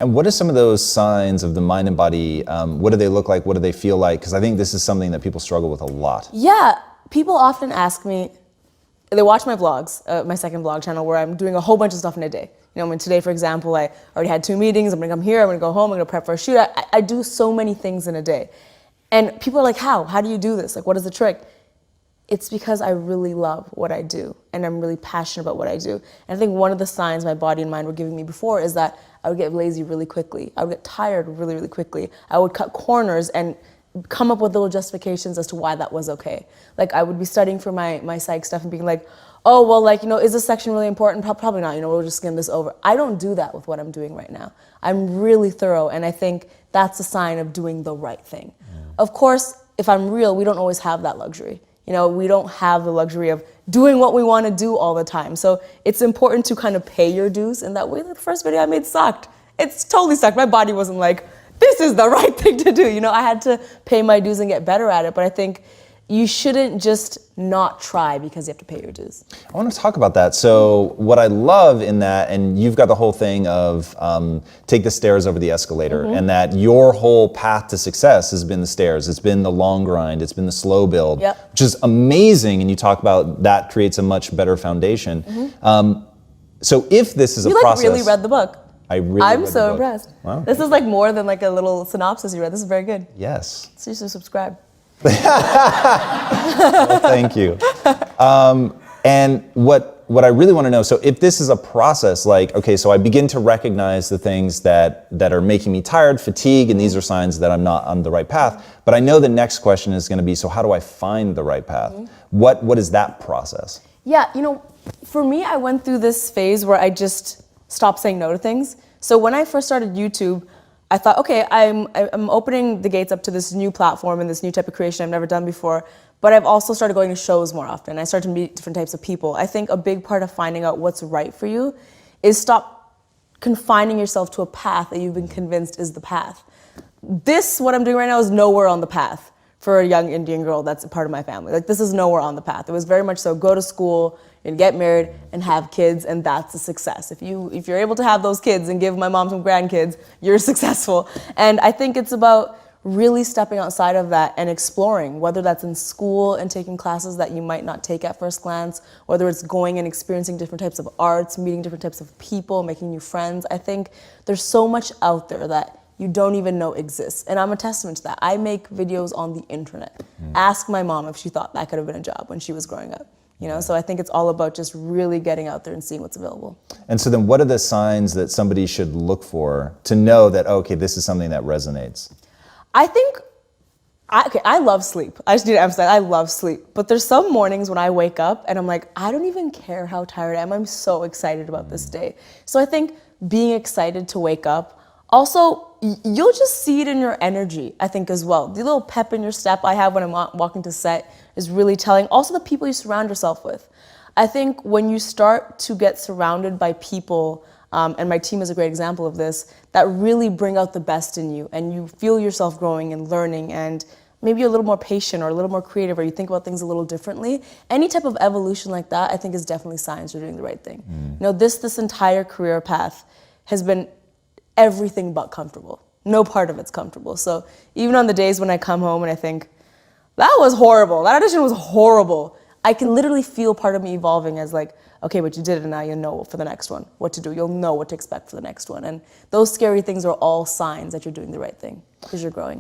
And what are some of those signs of the mind and body? What do they look like? What do they feel like? Because I think this is something that people struggle with a lot. Yeah, people often ask me, they watch my vlogs, my second vlog channel, where I'm doing a whole bunch of stuff in a day. You know, I mean, today, for example, I already had 2 meetings. I'm gonna come here, I'm gonna go home, I'm gonna prep for a shoot. I do so many things in a day. And people are like, how? How do you do this? Like, what is the trick? It's because I really love what I do and I'm really passionate about what I do. And I think one of the signs my body and mind were giving me before is that I would get lazy really quickly. I would get tired really, really quickly. I would cut corners and come up with little justifications as to why that was okay. Like, I would be studying for my psych stuff and being like, oh, well, like, you know, is this section really important? Probably not, you know, we'll just skim this over. I don't do that with what I'm doing right now. I'm really thorough, and I think that's a sign of doing the right thing. Of course, if I'm real, we don't always have that luxury. You know, we don't have the luxury of doing what we want to do all the time. So it's important to kind of pay your dues in that way. The first video I made sucked. It's totally sucked. My body wasn't like, this is the right thing to do. You know, I had to pay my dues and get better at it. But I think you shouldn't just not try because you have to pay your dues. I want to talk about that. So what I love in that, and you've got the whole thing of take the stairs over the escalator, and that your whole path to success has been the stairs. It's been the long grind. It's been the slow build, which is amazing. And you talk about that creates a much better foundation. So if this is a process. You really read the book. I'm so impressed. Wow. This is like more than like a little synopsis you read. This is very good. Yes. So you should subscribe. Well, thank you. And what I really want to know, so if this is a process, like, okay, so I begin to recognize the things that are making me tired, fatigue, and these are signs that I'm not on the right path. But I know the next question is going to be, so how do I find the right path? What is that process? Yeah, you know, for me, I went through this phase where I just stopped saying no to things. So when I first started YouTube, I thought, okay, I'm opening the gates up to this new platform and this new type of creation I've never done before, but I've also started going to shows more often. I started to meet different types of people. I think a big part of finding out what's right for you is stop confining yourself to a path that you've been convinced is the path. What I'm doing right now is nowhere on the path for a young Indian girl that's a part of my family. Like, this is nowhere on the path. It was very much so, go to school and get married and have kids, and that's a success. If you're able to have those kids and give my mom some grandkids, you're successful. And I think it's about really stepping outside of that and exploring, whether that's in school and taking classes that you might not take at first glance, whether it's going and experiencing different types of arts, meeting different types of people, making new friends. I think there's so much out there that you don't even know exists. And I'm a testament to that. I make videos on the internet. Ask my mom if she thought that could have been a job when she was growing up. You know, so I think it's all about just really getting out there and seeing what's available. And so then what are the signs that somebody should look for to know that, okay, this is something that resonates? I think, I love sleep. I just need to emphasize, I love sleep. But there's some mornings when I wake up and I'm like, I don't even care how tired I am. I'm so excited about this day. So I think being excited to wake up, also, you'll just see it in your energy, I think, as well. The little pep in your step I have when I'm walking to set is really telling. Also, the people you surround yourself with. I think when you start to get surrounded by people, and my team is a great example of this, that really bring out the best in you, and you feel yourself growing and learning, and maybe you're a little more patient or a little more creative, or you think about things a little differently. Any type of evolution like that, I think, is definitely signs you're doing the right thing. You know, this entire career path has been everything but comfortable. No part of it's comfortable. So even on the days when I come home and I think, that was horrible, that audition was horrible, I can literally feel part of me evolving as like, okay, but you did it and now you know for the next one what to do. You'll know what to expect for the next one. And those scary things are all signs that you're doing the right thing because you're growing.